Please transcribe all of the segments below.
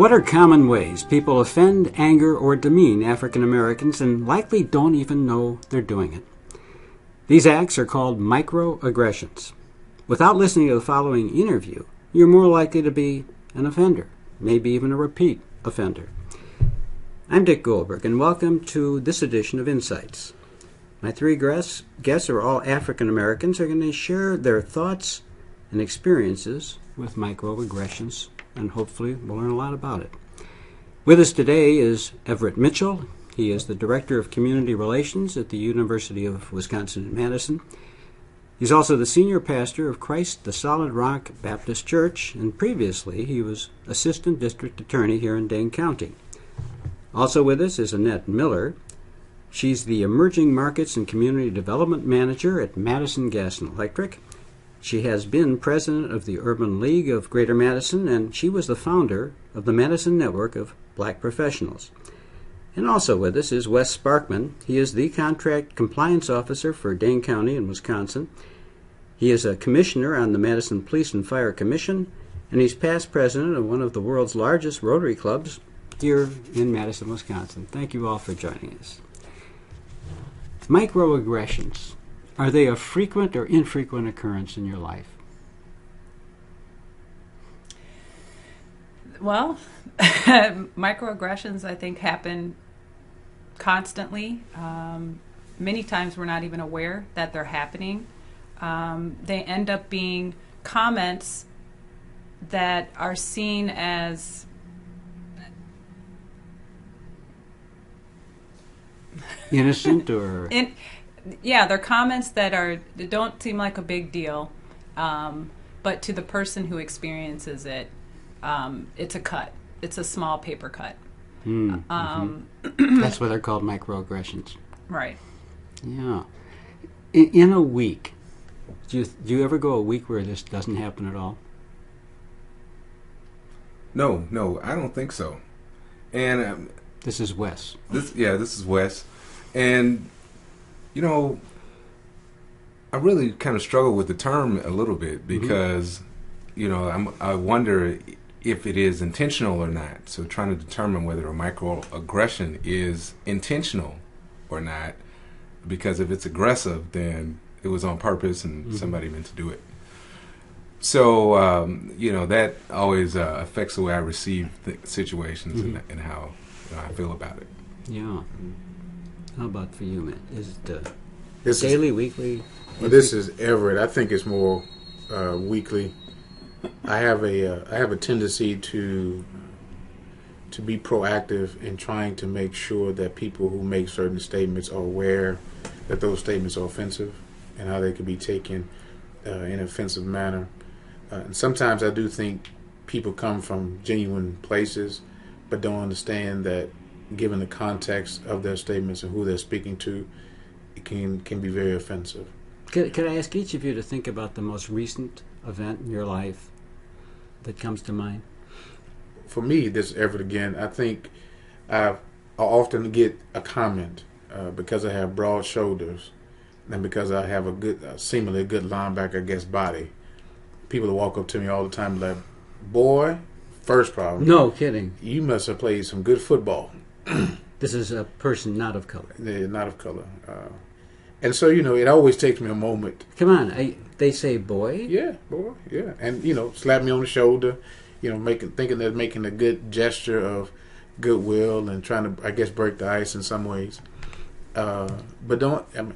What are common ways people offend, anger, or demean African Americans and likely don't even know they're doing it? These acts are called microaggressions. Without listening to the following interview, you're more likely to be an offender, maybe even a repeat offender. I'm Dick Goldberg, and welcome to this edition of Insights. My three guests are all African Americans, who are going to share their thoughts and experiences with microaggressions, and hopefully we'll learn a lot about it. With us today is Everett Mitchell. He is the Director of Community Relations at the University of Wisconsin-Madison. He's also the Senior Pastor of Christ the Solid Rock Baptist Church, and previously he was Assistant District Attorney here in Dane County. Also with us is Annette Miller. She's the Emerging Markets and Community Development Manager at Madison Gas and Electric. She has been president of the Urban League of Greater Madison, and she was the founder of the Madison Network of Black Professionals. And also with us is Wes Sparkman. He is the Contract Compliance Officer for Dane County in Wisconsin. He is a commissioner on the Madison Police and Fire Commission, and he's past president of one of the world's largest Rotary clubs here in Madison, Wisconsin. Thank you all for joining us. Microaggressions, are they a frequent or infrequent occurrence in your life? Well, microaggressions, I think, happen constantly. Many times we're not even aware that they're happening. They end up being comments that are seen as innocent or they're comments that don't seem like a big deal, but to the person who experiences it, it's a cut. It's a small paper cut. That's why they're called microaggressions. Right. Yeah. In a week, do you ever go a week where this doesn't happen at all? No, I don't think so. And this is Wes. This is Wes. And, I really kind of struggle with the term a little bit because, I wonder if it is intentional or not. So trying to determine whether a microaggression is intentional or not, because if it's aggressive, then it was on purpose and somebody meant to do it. So, that always affects the way I receive situations and how I feel about it. Yeah. How about for you, man? Is it daily, weekly? Well, this is Everett. I think it's more weekly. I have a tendency to be proactive in trying to make sure that people who make certain statements are aware that those statements are offensive and how they could be taken in an offensive manner. And sometimes I do think people come from genuine places, but don't understand that given the context of their statements and who they're speaking to, it can be very offensive. Could I ask each of you to think about the most recent event in your life that comes to mind? For me, this is Everett again. I think I often get a comment because I have broad shoulders and because I have seemingly a good linebacker against body. People that walk up to me all the time like, boy, first problem. No kidding. You must have played some good football. This is a person not of color. Yeah, not of color. And so, it always takes me a moment. Come on, they say boy? Yeah, boy, yeah. And, slap me on the shoulder, thinking they're making a good gesture of goodwill and trying to, I guess, break the ice in some ways. But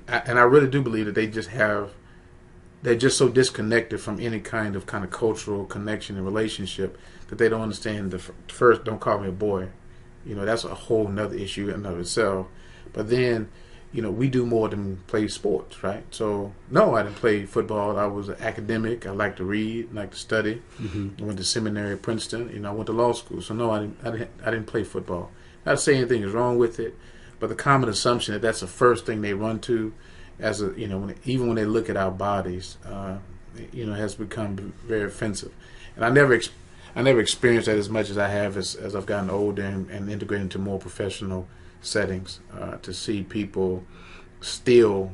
I really do believe that they're just so disconnected from any kind of cultural connection and relationship that they don't understand first, don't call me a boy. That's a whole nother issue in and of itself. But then, we do more than play sports, right? So, no, I didn't play football. I was an academic. I like to read, like to study. I went to seminary at Princeton. I went to law school. So, no, I didn't play football. Not to say anything is wrong with it, but the common assumption that that's the first thing they run to, even when they look at our bodies, has become very offensive. And I never experienced that as much as I have as I've gotten older and integrated into more professional settings, to see people still,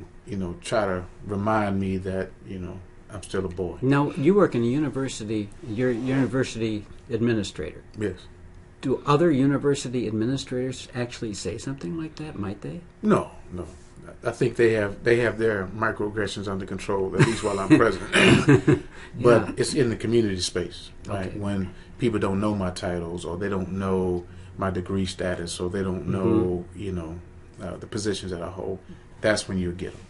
try to remind me that, I'm still a boy. Now, you work in a university, you're a university administrator. Yes. Do other university administrators actually say something like that? Might they? No. I think they have their microaggressions under control, at least while I'm president. But Yeah. it's in the community space, right? Okay. When people don't know my titles, or they don't know my degree status, or they don't know, the positions that I hold, that's when you get them.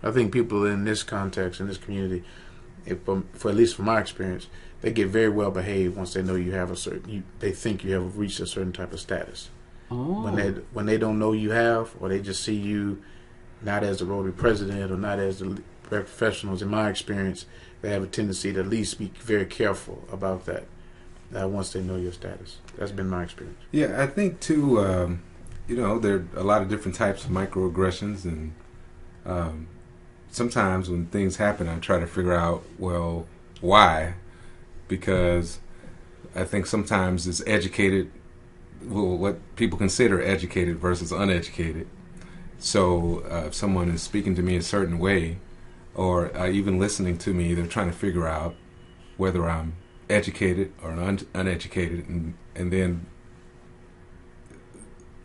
I think people in this context, in this community, for at least from my experience, they get very well behaved once they know you have they think you have reached a certain type of status. Oh. When they don't know you have, or they just see you not as the Rotary president or not as the professionals, in my experience, they have a tendency to at least be very careful about that once they know your status. That's been my experience. Yeah, I think too, there are a lot of different types of microaggressions, and sometimes when things happen, I try to figure out, well, why? Because I think sometimes it's what people consider educated versus uneducated. So if someone is speaking to me a certain way, or even listening to me, they're trying to figure out whether I'm educated or uneducated, and then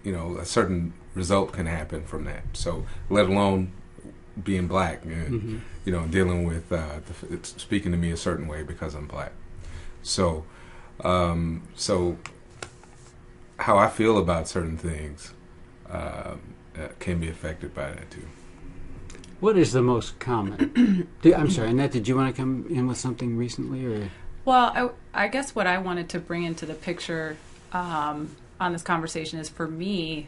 a certain result can happen from that. So let alone being black, and dealing with speaking to me a certain way because I'm black. So how I feel about certain things can be affected by that too. What is the most common? I'm sorry, Annette, did you want to come in with something recently? Or? Well, I guess what I wanted to bring into the picture on this conversation is, for me,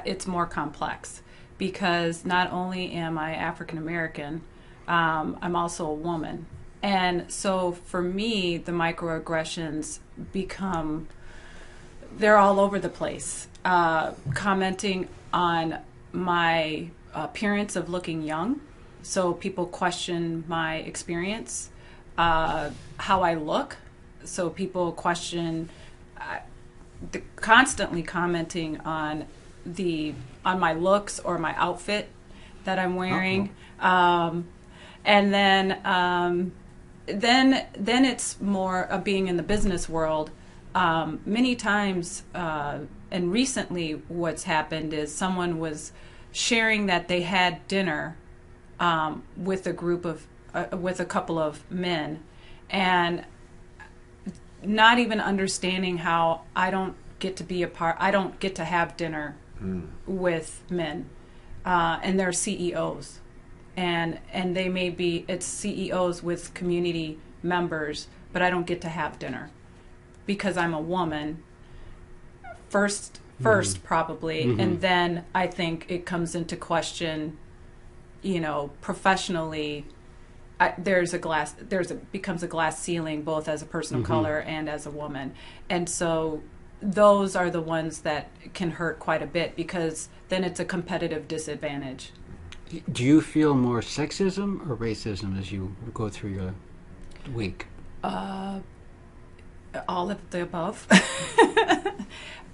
it's more complex, because not only am I African American, I'm also a woman. And so for me, the microaggressions they're all over the place. Commenting on my appearance of looking young. So people question my experience, how I look. So people question, constantly commenting on my looks or my outfit that I'm wearing. And then it's more of being in the business world. Many times, and recently what's happened is someone was sharing that they had dinner with a couple of men, and not even understanding how I don't get to have dinner with men, and they're CEOs, and it's CEOs with community members, but I don't get to have dinner because I'm a woman. First probably, and then I think it comes into question, professionally. Becomes a glass ceiling, both as a person of color and as a woman, and so those are the ones that can hurt quite a bit, because then it's a competitive disadvantage. Do you feel more sexism or racism as you go through your week? All of the above.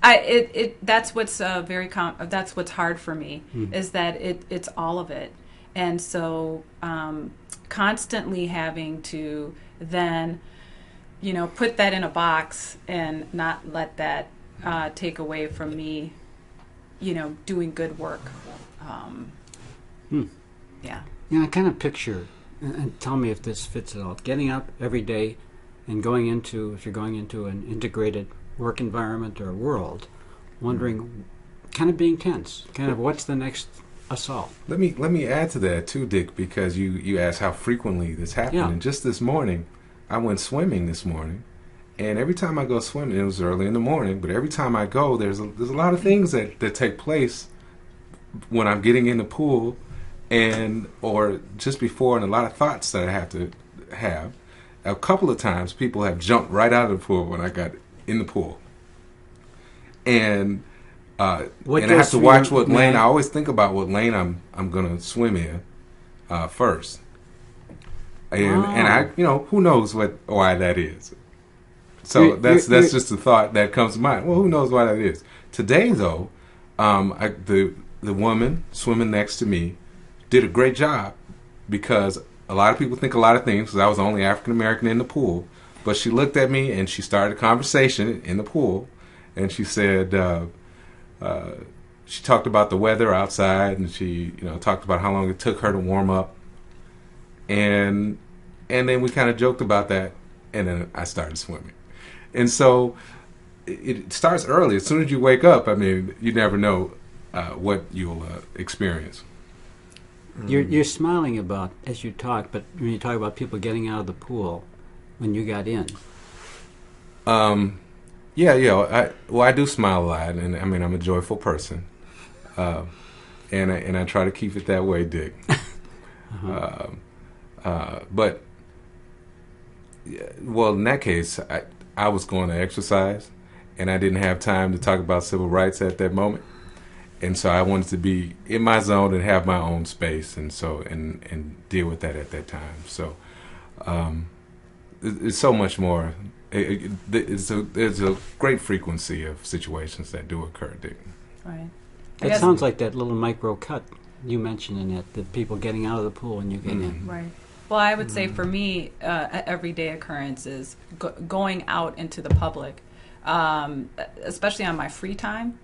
That's what's that's what's hard for me, is that it's all of it, and so constantly having to then put that in a box and not let that take away from me doing good work. Yeah. I kind of picture, and tell me if this fits at all, getting up every day and if you're going into an integrated work environment or world, wondering, kind of being tense, kind of what's the next assault. Let me add to that too, Dick, because you asked how frequently this happened. Yeah. And just this morning, I went swimming this morning, and every time I go swimming, it was early in the morning, but every time I go, there's a lot of things that take place when I'm getting in the pool, or just before, and a lot of thoughts that I have to have. A couple of times, people have jumped right out of the pool when I got in the pool, and I have to watch what lane. I always think about what lane I'm going to swim in first, and I who knows why that is. So that's just a thought that comes to mind. Well, who knows why that is? Today though, the woman swimming next to me did a great job, because a lot of people think a lot of things, because I was the only African American in the pool. But she looked at me and she started a conversation in the pool, and she said she talked about the weather outside, and she talked about how long it took her to warm up, and then we kind of joked about that, and then I started swimming, and so it starts early. As soon as you wake up, I mean, you never know what you'll experience. You're smiling about as you talk, but when you talk about people getting out of the pool when you got in. I do smile a lot, and I mean, I'm a joyful person, and I try to keep it that way, Dick. But in that case, I was going to exercise, and I didn't have time to talk about civil rights at that moment, and so I wanted to be in my zone and have my own space, and so and deal with that at that time. So it's so much more. There's a great frequency of situations that do occur, Dick. Right. It sounds like that little micro cut you mentioned, Annette, the people getting out of the pool and you get in. Right. Well, I would say for me, an everyday occurrence is going out into the public, especially on my free time,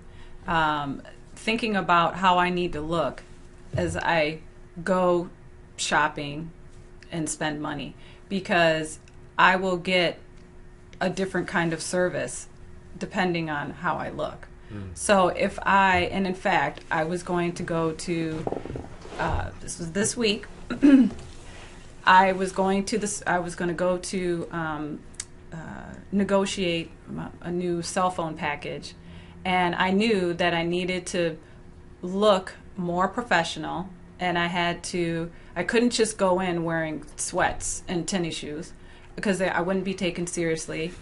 thinking about how I need to look as I go shopping and spend money, because I will get a different kind of service depending on how I look. So and in fact, I was going to go to, this was this week, I was going to go to negotiate a new cell phone package, and I knew that I needed to look more professional, and I couldn't just go in wearing sweats and tennis shoes, because I wouldn't be taken seriously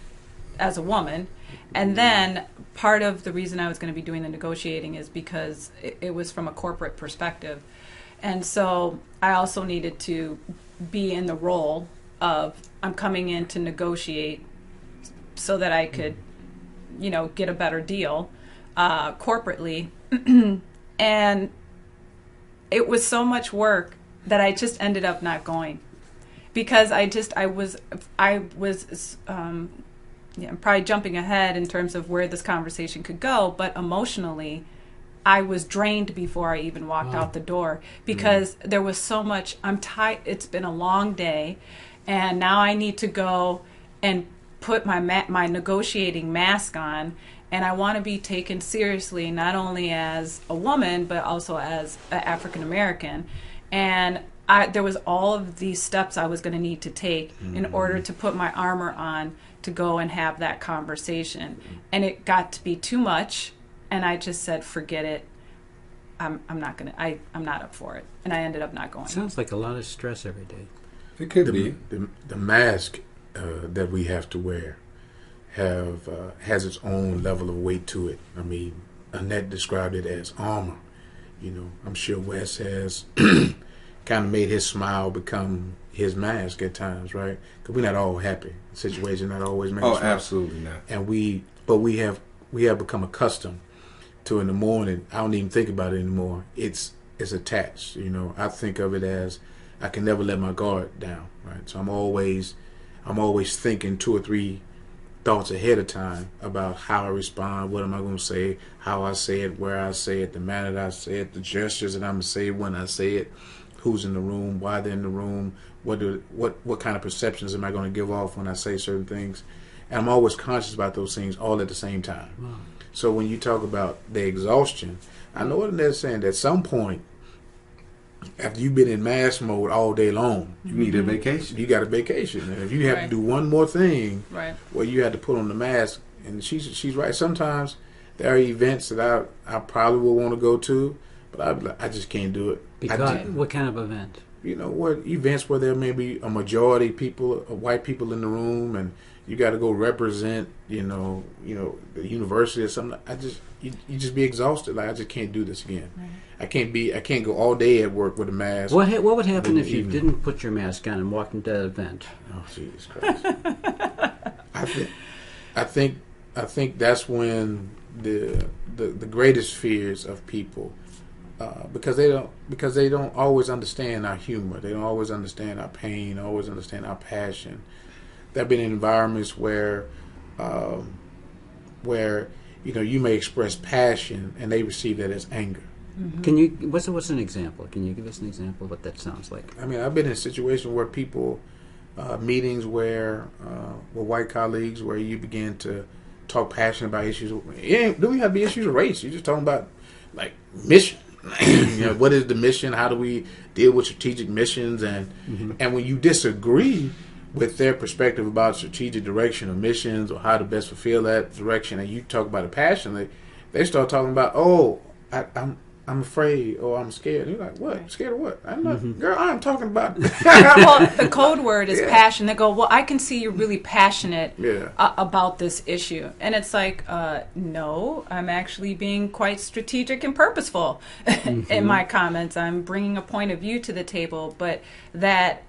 as a woman. And then part of the reason I was going to be doing the negotiating is because it was from a corporate perspective. And so I also needed to be in the role of, I'm coming in to negotiate so that I could, get a better deal corporately. And it was so much work that I just ended up not going. Because I'm probably jumping ahead in terms of where this conversation could go, but emotionally, I was drained before I even walked out the door, because there was so much. I'm tired. It's been a long day, and now I need to go and put my negotiating mask on, and I want to be taken seriously, not only as a woman, but also as an African American. And there was all of these steps I was going to need to take in order to put my armor on to go and have that conversation. And it got to be too much, and I just said, forget it. I'm not up for it. And I ended up not going. Sounds like a lot of stress every day. It could be. The mask that we have to wear has its own level of weight to it. I mean, Annette described it as armor. I'm sure Wes has kind of made his smile become his mask at times, right? Because we're not all happy. The situation not always makes us smile. Absolutely not. And we have become accustomed to, in the morning, I don't even think about it anymore. It's attached. I think of it as, I can never let my guard down, right? So I'm always thinking 2 or 3 thoughts ahead of time about how I respond, what am I going to say, how I say it, where I say it, the manner that I say it, the gestures that I'm going to say when I say it, who's in the room, why they're in the room, what kind of perceptions am I going to give off when I say certain things. And I'm always conscious about those things all at the same time. Wow. So when you talk about the exhaustion, I know what they're saying. At some point, after you've been in mask mode all day long, you need a vacation. You got a vacation. And if you have to do one more thing, right, where you had to put on the mask, and she's right. Sometimes there are events that I probably will want to go to, but I just can't do it. Because what kind of event? Events where there may be a majority people, white people in the room, and you got to go represent, the university or something. You just be exhausted. Like, I just can't do this again. Right. I can't go all day at work with a mask. What would happen if you didn't put your mask on and walked into that event? Oh, Jesus Christ! I think that's when the greatest fears of people. Because they don't always understand our humor. They don't always understand our pain. Always understand our passion. There have been environments where you may express passion and they receive that as anger. Mm-hmm. Can you? What's an example? Can you give us an example of what that sounds like? I mean, I've been in a situation where people, meetings where with white colleagues, where you begin to talk passionate about issues. It don't even have to be issues of race. You're just talking about like mission. What is the mission? How do we deal with strategic missions? And and when you disagree with their perspective about strategic direction of missions or how to best fulfill that direction, and you talk about it passionately, they start talking about, I'm afraid or I'm scared. And you're like, what? Scared of what? I'm not, girl, I'm talking about. Well, the code word is passion. They go, well, I can see you're really passionate about this issue. And it's like, no, I'm actually being quite strategic and purposeful in my comments. I'm bringing a point of view to the table. But that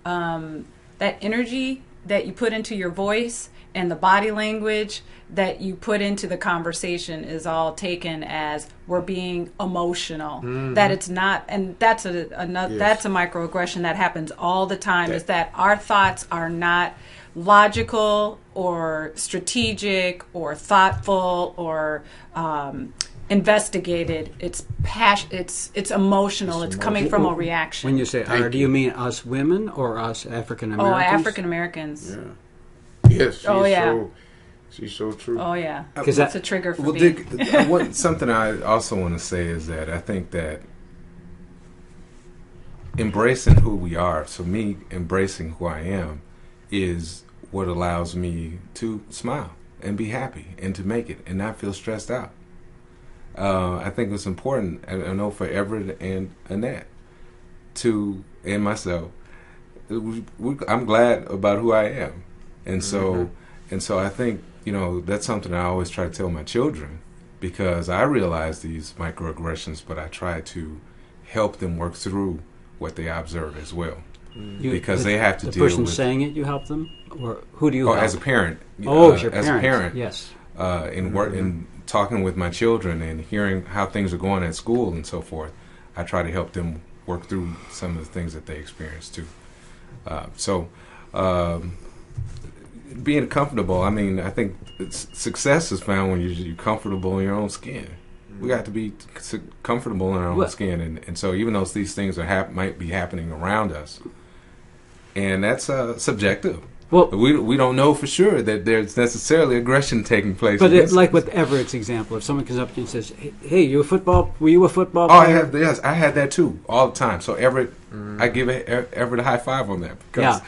energy that you put into your voice and the body language that you put into the conversation is all taken as we're being emotional. That it's not, and that's that's a microaggression that happens all the time. Is that our thoughts are not logical or strategic or thoughtful or investigated. It's passion. It's emotional. It's coming from a reaction. When you say "our," do you mean us women or us African Americans? Oh, African Americans. Yeah. Yes. She's so true. Oh yeah, because that's a trigger for me. Dick, something I also want to say is that I think that embracing who we are, so me embracing who I am, is what allows me to smile and be happy and to make it and not feel stressed out. I think it's important, I know for Everett and Annette, and myself, I'm glad about who I am. And so I think, that's something I always try to tell my children, because I realize these microaggressions, but I try to help them work through what they observe as well. Because they have to deal with... The person saying it, you help them? Or who do you help? As a parent. As your parent. As a parent. Yes. In talking with my children and hearing how things are going at school and so forth, I try to help them work through some of the things that they experience too. Being comfortable, I mean, I think success is found when you're comfortable in your own skin. We got to be comfortable in our own skin, and so even though these things might be happening around us, and that's subjective. Well, we don't know for sure that there's necessarily aggression taking place. But like with Everett's example, if someone comes up to you and says, "Hey, were you a football player?" I had that too all the time. So Everett, I give Everett a high five on that because.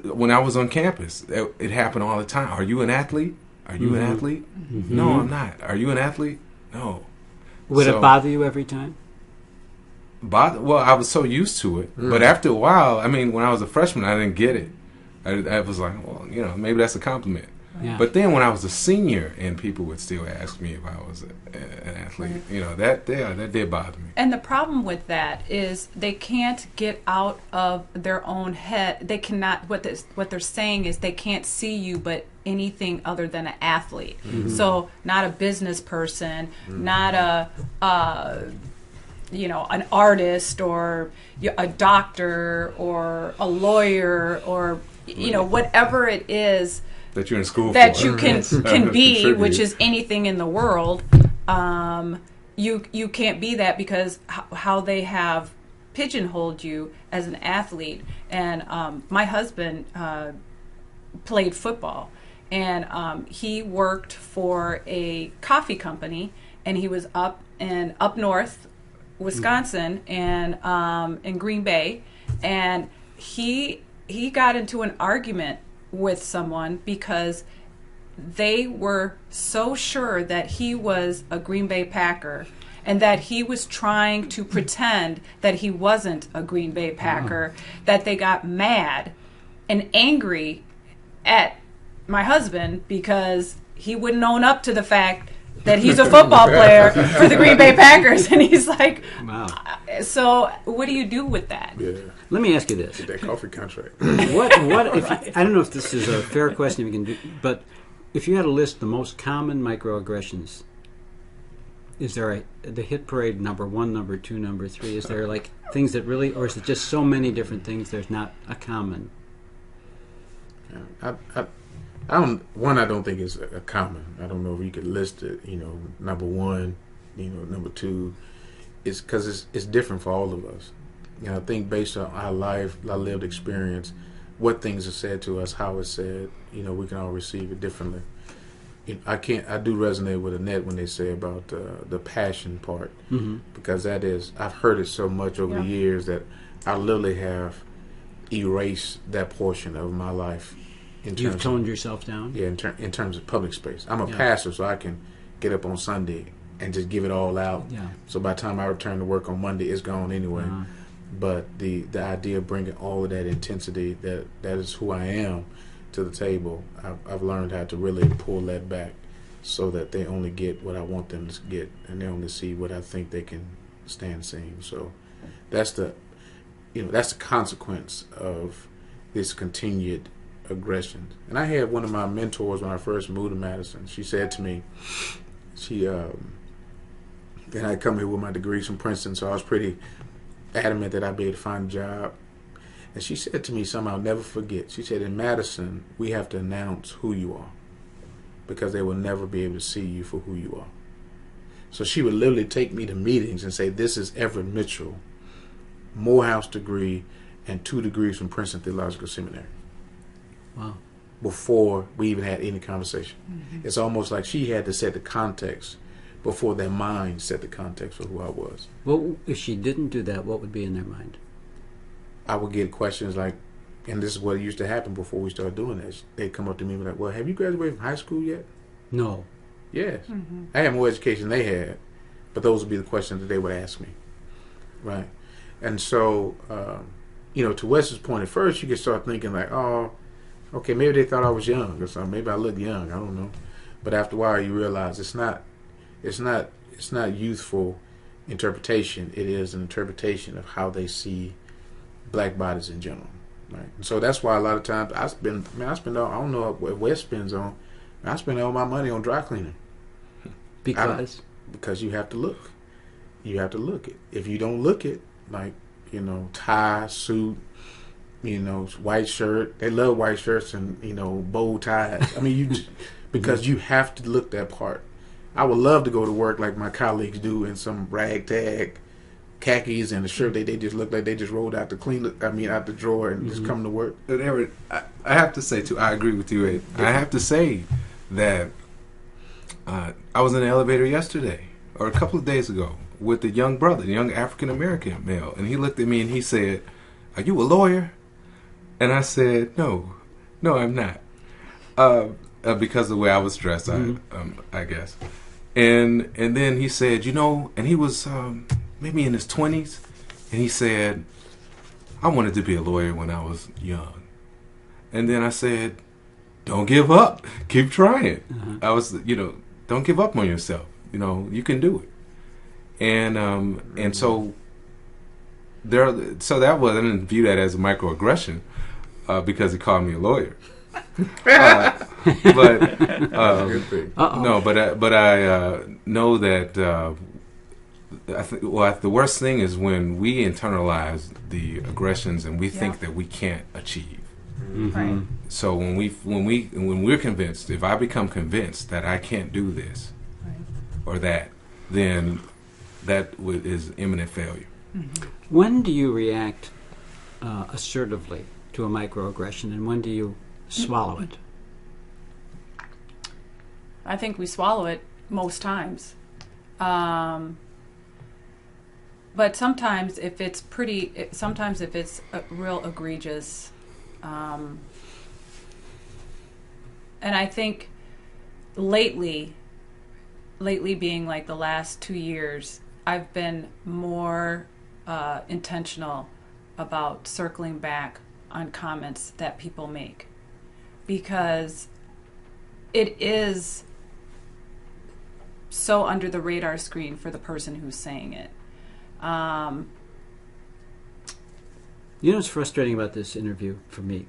When I was on campus, it happened all the time. Are you an athlete? Are you an athlete? No, I'm not. Are you an athlete? No. Would it bother you every time? Well, I was so used to it. But after a while, I mean, when I was a freshman, I didn't get it. I was like, well, maybe that's a compliment. Yeah. But then when I was a senior and people would still ask me if I was an athlete, that did bother me. And the problem with that is they can't get out of their own head. They cannot, what they're saying is they can't see you but anything other than an athlete. So not a business person, not an artist or a doctor or a lawyer or, whatever it is that you're in school that you can be, which is anything in the world. You can't be that because how they have pigeonholed you as an athlete. And my husband played football, and he worked for a coffee company, and he was up north, Wisconsin, and in Green Bay, and he got into an argument with someone because they were so sure that he was a Green Bay Packer and that he was trying to pretend that he wasn't a Green Bay Packer, that they got mad and angry at my husband because he wouldn't own up to the fact that he's a football player for the Green Bay Packers. And he's like, wow. So what do you do with that? Yeah. Let me ask you this. Get that coffee contract. What if I don't know if this is a fair question we can do, but if you had to list the most common microaggressions, is there the hit parade number 1, number 2, number 3? Is there like things that really, or is it just so many different things there's not a common? Yeah, I don't think it's a common. I don't know if you could list it. Number one, number two, it's because it's different for all of us. I think based on our life, our lived experience, what things are said to us, how it's said, we can all receive it differently. I do resonate with Annette when they say about the passion part, because I've heard it so much over the years that I literally have erased that portion of my life. You've toned yourself down? Yeah, in terms of public space. I'm a pastor, so I can get up on Sunday and just give it all out. Yeah. So by the time I return to work on Monday, it's gone anyway. But the idea of bringing all of that intensity, that is who I am, to the table, I've learned how to really pull that back so that they only get what I want them to get, and they only see what I think they can stand seeing. So that's the consequence of this continued aggression. And I had one of my mentors when I first moved to Madison. She said to me, and I come here with my degrees from Princeton, so I was pretty adamant that I'd be able to find a job. And she said to me something I'll never forget. She said, in Madison, we have to announce who you are, because they will never be able to see you for who you are. So she would literally take me to meetings and say, this is Everett Mitchell, Morehouse degree, and 2 degrees from Princeton Theological Seminary. Wow. Before we even had any conversation. It's almost like she had to set the context before their mind set the context for who I was. Well, if she didn't do that, what would be in their mind? I would get questions like, and this is what used to happen before we started doing this. They'd come up to me and be like, well, have you graduated from high school yet? No. Yes. I had more education than they had, but those would be the questions that they would ask me. Right? And so, to Wes's point, at first you could start thinking like, oh, okay, maybe they thought I was young or something. Maybe I look young. I don't know. But after a while, you realize it's not youthful interpretation. It is an interpretation of how they see black bodies in general. Right. And so that's why a lot of times I spend all, I don't know what Wes spends on. I spend all my money on dry cleaning. Because you have to look. You have to look it. If you don't look it, like, tie, suit, white shirt. They love white shirts and, bow ties. I mean, because you have to look that part. I would love to go to work like my colleagues do in some ragtag khakis and a shirt they just look like they just rolled out out the drawer and just come to work. But Everett, I have to say too, I agree with you, Ed. I have to say that I was in the elevator yesterday or a couple of days ago with a young brother, a young African American male, and he looked at me and he said, "Are you a lawyer?" And I said, "No, I'm not," because of the way I was dressed, I guess. And then he said, and he was maybe in his 20s, and he said, "I wanted to be a lawyer when I was young." And then I said, "Don't give up. Keep trying." I was, don't give up on yourself. You can do it. And so that was, I didn't view that as a microaggression because he called me a lawyer. But I know that the worst thing is when we internalize the aggressions and we think that we can't achieve. Right. So when we're convinced, if I become convinced that I can't do this or that, then that is imminent failure. When do you react assertively to a microaggression, and when do you swallow it? I think we swallow it most times. But sometimes if it's a real egregious, and I think lately being like the last 2 years, I've been more intentional about circling back on comments that people make, because it is so under the radar screen for the person who's saying it. What's frustrating about this interview for me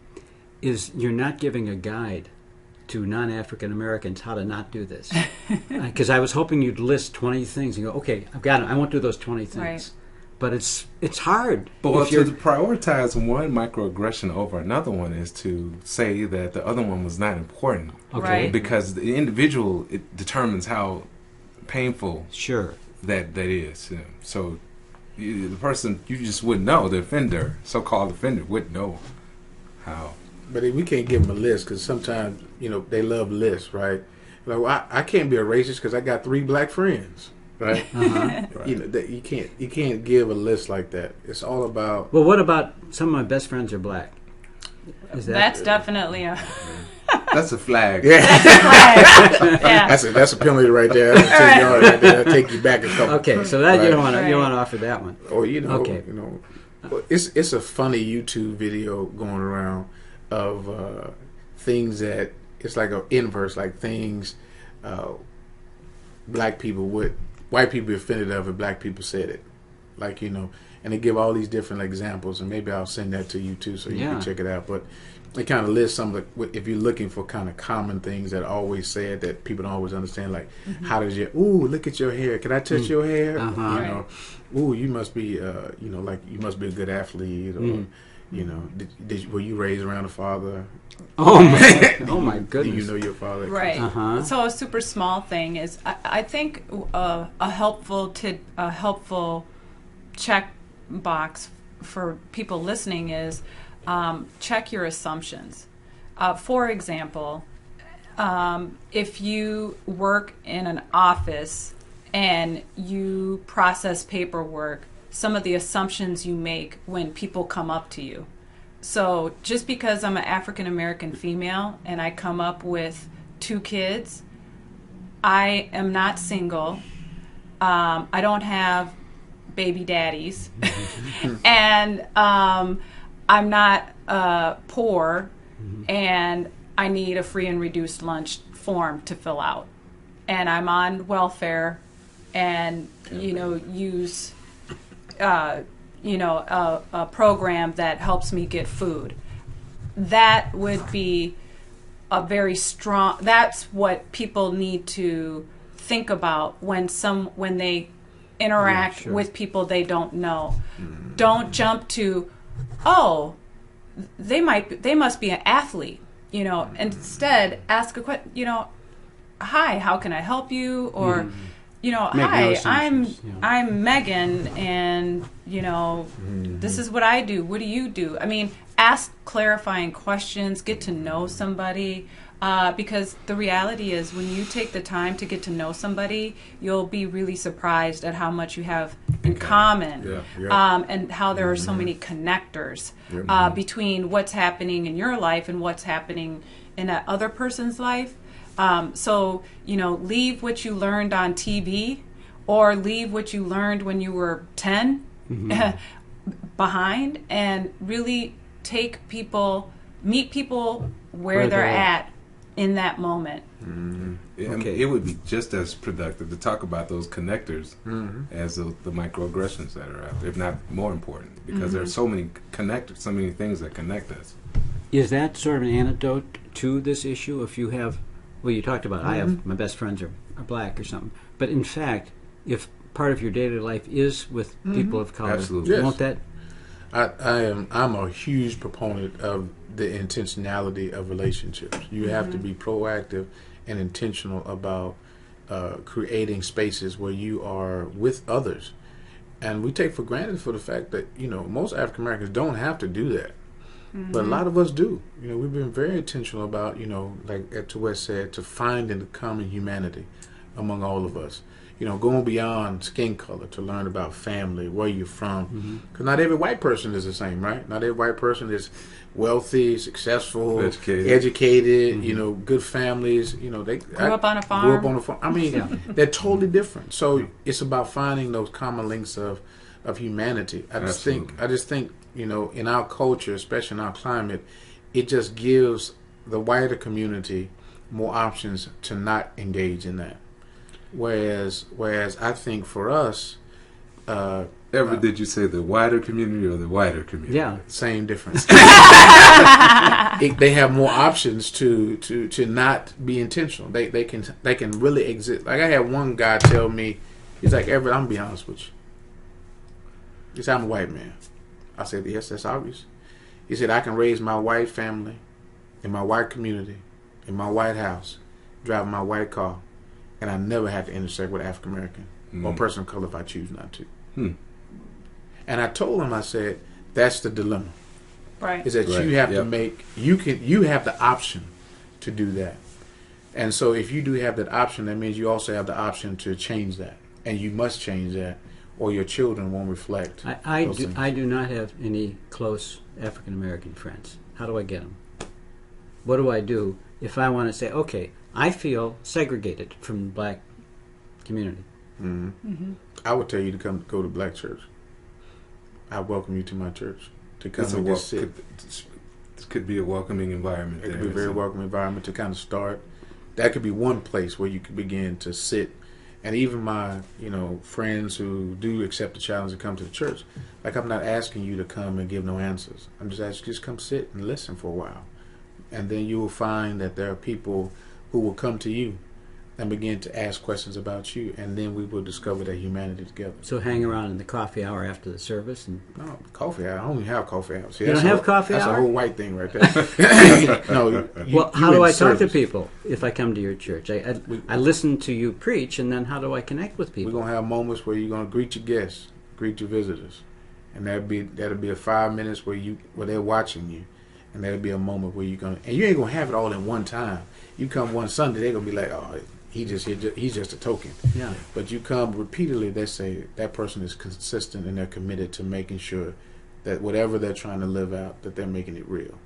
is you're not giving a guide to non-African Americans how to not do this. Because I was hoping you'd list 20 things and go, okay, I've got it. I won't do those 20 things. Right. but it's hard. But if you're, to prioritize one microaggression over another one is to say that the other one was not important. okay, Right. Because the individual, it determines how painful sure. that is. So the person, you just wouldn't know. The offender, so-called offender, wouldn't know how. But we can't give them a list because sometimes, they love lists, right? Like, well, I can't be a racist because I got 3 black friends, right? Uh-huh. That you can't give a list like that. It's all about. Well, what about some of my best friends are black? Is That's definitely a That's a flag. Yeah, yeah. that's a penalty right there. That's a 10 yard right there. That'll take you back a couple. okay. So that you don't want to Right. offer that one. Or Okay. it's a funny YouTube video going around of things that it's like an inverse, like things black people would, white people be offended of, and black people said it, like and they give all these different examples, and maybe I'll send that to you too, so you can check it out. But they kind of list some of if you're looking for kind of common things that are always said that people don't always understand, like how does your look at your hair, can I touch your hair? Uh-huh. You must be like you must be a good athlete, or were you raised around a father? Oh my! Oh my goodness! Do you know your father? Right. Uh-huh. So a super small thing is, I think a helpful check box for people listening is check your assumptions. For example, if you work in an office and you process paperwork, some of the assumptions you make when people come up to you. So just because I'm an African American female and I come up with 2 kids, I am not single. I don't have baby daddies, and I'm not poor, and I need a free and reduced lunch form to fill out, and I'm on welfare, and use a program that helps me get food. That would be a very strong. That's what people need to think about when they interact with people they don't know. Don't jump to, they must be an athlete. Instead ask a question. Hi, how can I help you? Or hi, I'm Megan, and this is what I do. What do you do? I mean, ask clarifying questions, get to know somebody, because the reality is when you take the time to get to know somebody, you'll be really surprised at how much you have in common, and how there are so many connectors between what's happening in your life and what's happening in that other person's life. So, leave what you learned on TV or leave what you learned when you were 10 behind, and really meet people where they're at in that moment. I mean, it would be just as productive to talk about those connectors as the microaggressions that are out there, if not more important, because there are so many connectors, so many things that connect us. Is that sort of an antidote to this issue? If you have, well, you talked about I have my best friends are black or something, but in fact, if part of your daily life is with people of color, absolutely, won't that? I'm a huge proponent of the intentionality of relationships. You have to be proactive and intentional about creating spaces where you are with others. And we take for granted for the fact that, most African Americans don't have to do that. But a lot of us do. We've been very intentional about, like Tuwes said, to finding the common humanity among all of us. Going beyond skin color to learn about family, where you're from. Because not every white person is the same, right? Not every white person is wealthy, successful, educated, good families. They grew up on a farm. I mean, they're totally different. So it's about finding those common links of humanity. I just think, in our culture, especially in our climate, it just gives the wider community more options to not engage in that. Whereas I think for us, Everett, did you say the wider community or the wider community? Yeah, same difference. They have more options to not be intentional. They can really exist. Like I had one guy tell me, he's like, Everett, I'm gonna be honest with you. He said, I'm a white man. I said, yes, that's obvious. He said, I can raise my white family in my white community, in my white house, driving my white car, and I never have to intersect with African American or person of color if I choose not to. And I told him, I said, that's the dilemma. Right. Is that you have to make, you have the option to do that. And so if you do have that option, that means you also have the option to change that. And you must change that, or your children won't reflect. I do not have any close African American friends. How do I get them? What do I do if I want to say, okay, I feel segregated from the black community? I would tell you to come go to black church. I welcome you to my church to come and just sit. This could be a welcoming environment. It could be a very welcoming environment to kind of start. That could be one place where you could begin to sit. And even my, friends who do accept the challenge and come to the church, like I'm not asking you to come and give no answers. I'm just asking you to come sit and listen for a while. And then you will find that there are people who will come to you and begin to ask questions about you, and then we will discover that humanity together. So hang around in the coffee hour after the service? And No, coffee hour. I only have coffee hours. See, you don't have coffee That's hour? a whole white thing right there. No. How do I talk to service. people if I come to your church? I listen to you preach, and then how do I connect with people? We're gonna have moments where you're gonna greet your guests, greet your visitors, and that'll be a 5 minutes where they're watching you, and that'll be a moment where and you ain't gonna have it all in one time. You come one Sunday, they're gonna be like, oh, he's just a token. Yeah. But you come repeatedly, they say that person is consistent and they're committed to making sure that whatever they're trying to live out, that they're making it real,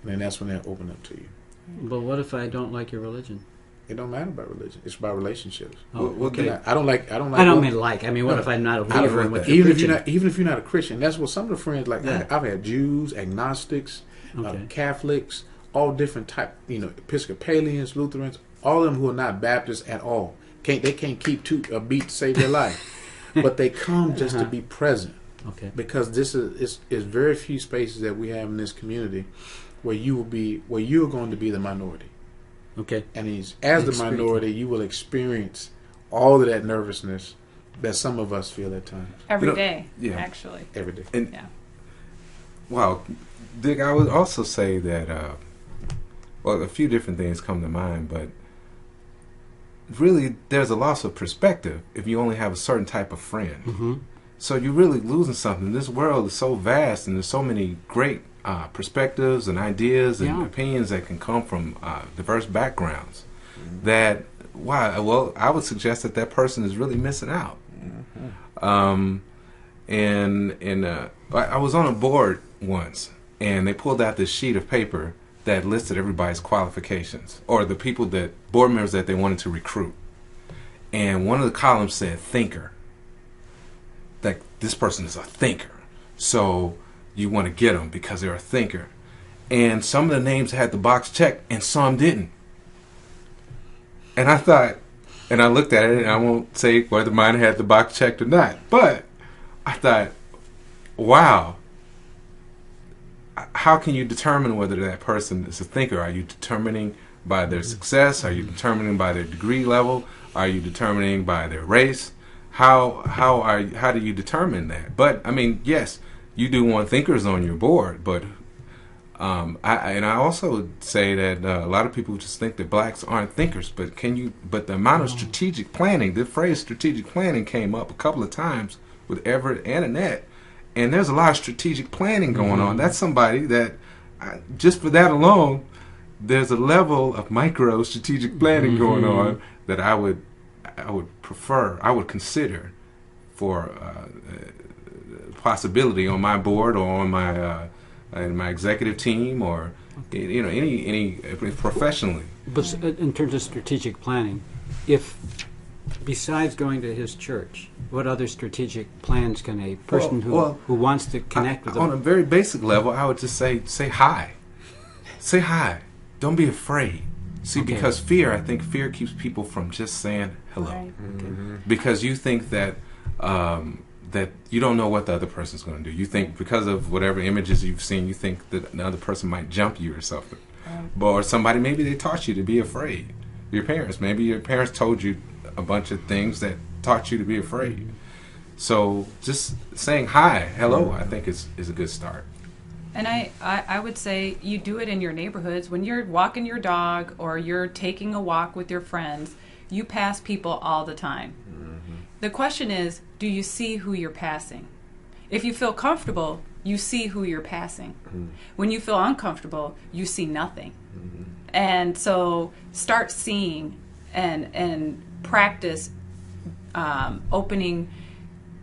and then that's when they'll open up to you. But what if I don't like your religion? It don't matter about religion. It's about relationships. Oh, okay. I don't like. I don't mean like. I mean, what if I'm not a believer in what you're even preaching? even if you're not a Christian, that's what some of the friends like. Yeah. I've had Jews, agnostics, Okay. Catholics, all different type. Episcopalians, Lutherans, all of them who are not Baptists at all. They can't keep a beat to save their life, but they come just to be present. Okay. Because this is very few spaces that we have in this community where you're going to be the minority. Okay. And as the minority, you will experience all of that nervousness that some of us feel at times. Every day, yeah. actually. Every day. And, Yeah. wow, Dick, I would also say that, a few different things come to mind, but really there's a loss of perspective if you only have a certain type of friend. Mm-hmm. So you're really losing something. This world is so vast, and there's so many great perspectives and ideas and opinions that can come from diverse backgrounds. That I would suggest that person is really missing out. And I was on a board once, and they pulled out this sheet of paper that listed everybody's qualifications, or the board members that they wanted to recruit. And one of the columns said thinker. That this person is a thinker. So you want to get them because they're a thinker. And some of the names had the box checked and some didn't. And I thought, and I looked at it, and I won't say whether mine had the box checked or not, but I thought, wow, how can you determine whether that person is a thinker? Are you determining by their success? Are you determining by their degree level? Are you determining by their race? How do you determine that? But I mean, yes, you do want thinkers on your board, but I also would say that a lot of people just think that blacks aren't thinkers. But the amount of strategic planning, the phrase strategic planning came up a couple of times with Everett and Annette, and there's a lot of strategic planning going on. That's somebody that just for that alone, there's a level of micro strategic planning going on that I would consider for possibility on my board or on my in my executive team or any professionally. But in terms of strategic planning, if besides going to his church, what other strategic plans can a person who wants to connect with them? On a very basic level, I would just say hi. Say hi. Don't be afraid. See, because I think fear keeps people from just saying hello. Right. Okay. Because you think that that you don't know what the other person's going to do. You think because of whatever images you've seen, you think that the other person might jump you or something. Or somebody, maybe they taught you to be afraid. Your parents, maybe your parents told you a bunch of things that taught you to be afraid. So just saying hi, hello, I think is a good start. And I would say you do it in your neighborhoods. When you're walking your dog or you're taking a walk with your friends, you pass people all the time. The question is, do you see who you're passing? If you feel comfortable, you see who you're passing. When you feel uncomfortable, you see nothing. And so start seeing and practice opening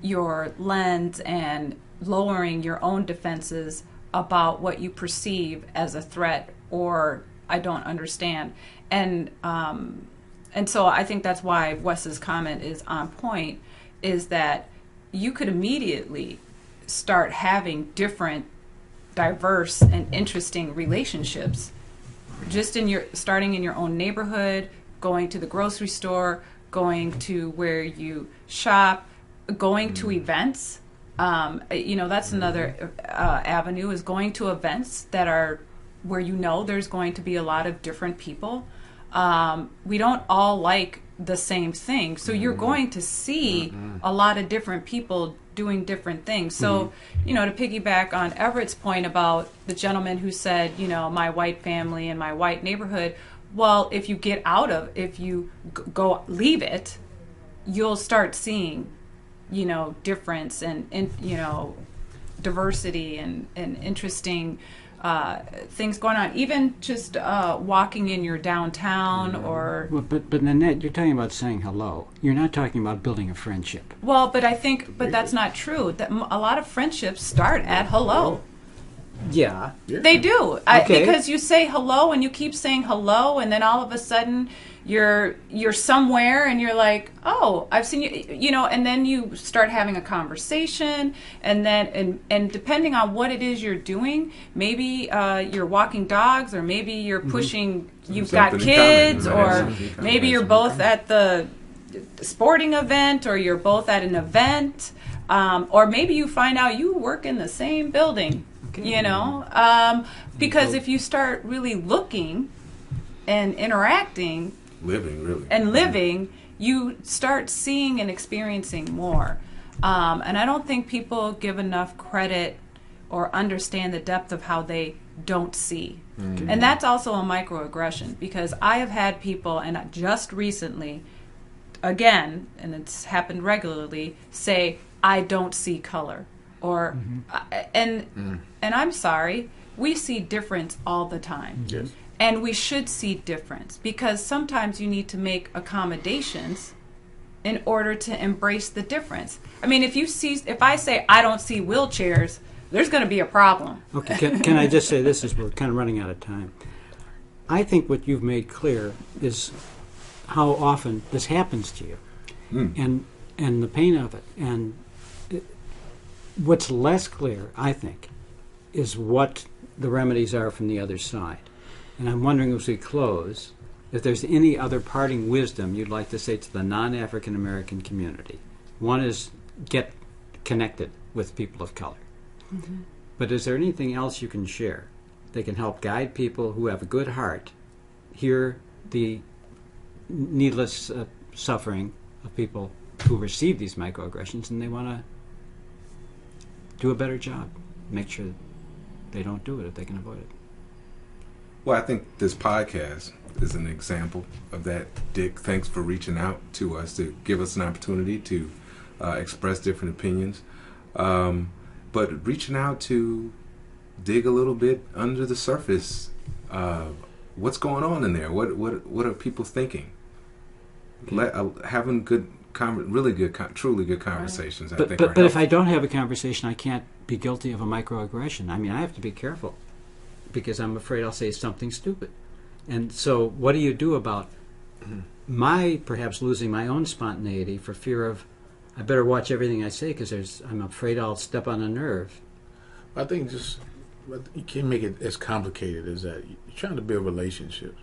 your lens and lowering your own defenses about what you perceive as a threat or I don't understand. And so I think that's why Wes's comment is on point, is that you could immediately start having different, diverse, and interesting relationships just starting in your own neighborhood, going to the grocery store, going to where you shop, going to events. That's another avenue, is going to events that are where there's going to be a lot of different people. We don't all like the same thing, so you're going to see a lot of different people doing different things. So, to piggyback on Everett's point about the gentleman who said, my white family and my white neighborhood, well, if you leave it, you'll start seeing difference and diversity and interesting things going on. Even just walking in your downtown or... Well, but Annette, you're talking about saying hello. You're not talking about building a friendship. Well, but that's not true. That a lot of friendships start at hello. Yeah. They do. Okay. Because you say hello and you keep saying hello, and then all of a sudden you're somewhere and you're like, oh, I've seen you, and then you start having a conversation, and then and depending on what it is you're doing, maybe you're walking dogs, or maybe you're pushing, you've got kids, or maybe you're both at the sporting event, or you're both at an event, or maybe you find out you work in the same building. Because if you start really looking and interacting, living, you start seeing and experiencing more. And I don't think people give enough credit or understand the depth of how they don't see. And that's also a microaggression, because I have had people, and just recently, again, and it's happened regularly, say, I don't see color. Or and I'm sorry, we see difference all the time. Yes. And we should see difference, because sometimes you need to make accommodations in order to embrace the difference. I mean, if I say I don't see wheelchairs, there's going to be a problem. Okay, can I just say this, as we're kind of running out of time? I think what you've made clear is how often this happens to you, and the pain of it. And what's less clear, I think, is what the remedies are from the other side. And I'm wondering, as we close, if there's any other parting wisdom you'd like to say to the non-African American community. One is get connected with people of color. But is there anything else you can share that can help guide people who have a good heart, hear the needless suffering of people who receive these microaggressions, and they want to do a better job, make sure they don't do it if they can avoid it? Well, I think this podcast is an example of that. Dick, thanks for reaching out to us to give us an opportunity to express different opinions. But reaching out to dig a little bit under the surface. What's going on in there? What are people thinking? Having good, truly good conversations. Right. But if I don't have a conversation, I can't be guilty of a microaggression. I mean, I have to be careful, because I'm afraid I'll say something stupid. And so what do you do about my perhaps losing my own spontaneity for fear of, I better watch everything I say because I'm afraid I'll step on a nerve? I think you can't make it as complicated as that. You're trying to build relationships.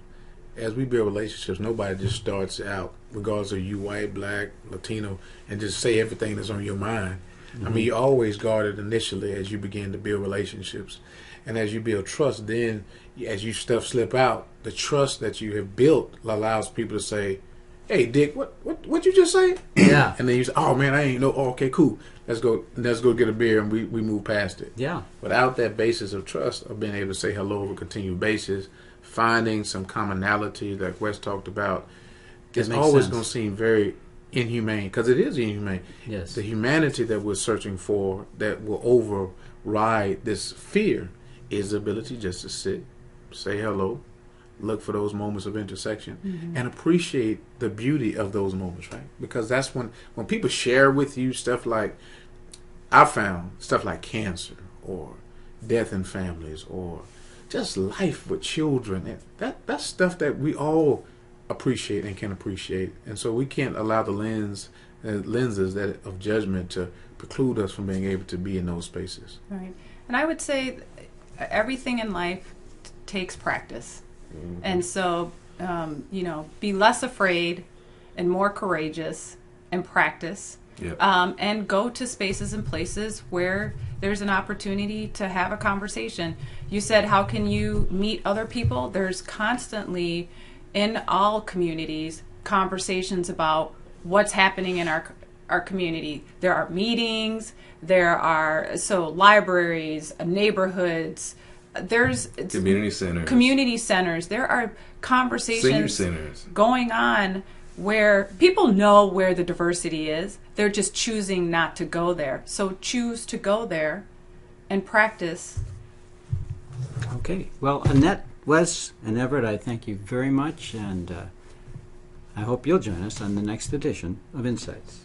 As we build relationships, nobody just starts out, regardless of you white, black, Latino, and just say everything that's on your mind. I mean, you always guard it initially as you begin to build relationships. And as you build trust, then as you stuff slip out, the trust that you have built allows people to say, "Hey, Dick, what you just say?" Yeah. And then you say, "Oh man, I ain't know." Oh, okay, cool. Let's go get a beer, and we move past it. Yeah. Without that basis of trust, of being able to say hello over a continued basis, finding some commonality that Wes talked about, it's makes always sense. going to seem very inhumane, because it is inhumane. Yes. The humanity that we're searching for, that will override this fear, is the ability just to sit, say hello, look for those moments of intersection, and appreciate the beauty of those moments, right? Because that's when people share with you stuff like, I found stuff like cancer or death in families or just life with children. That's stuff that we all appreciate and can appreciate, and so we can't allow the lenses that of judgment to preclude us from being able to be in those spaces. Right. And I would say everything in life takes practice. And so, be less afraid and more courageous and practice. Yep. And go to spaces and places where there's an opportunity to have a conversation. You said, how can you meet other people? There's constantly, in all communities, conversations about what's happening in our community. There are meetings, there are libraries, neighborhoods, there's community centers. There are conversations, senior centers, going on where people know where the diversity is. They're just choosing not to go there. So choose to go there and practice. Okay. Well, Annette, Wes, and Everett, I thank you very much, and I hope you'll join us on the next edition of Insights.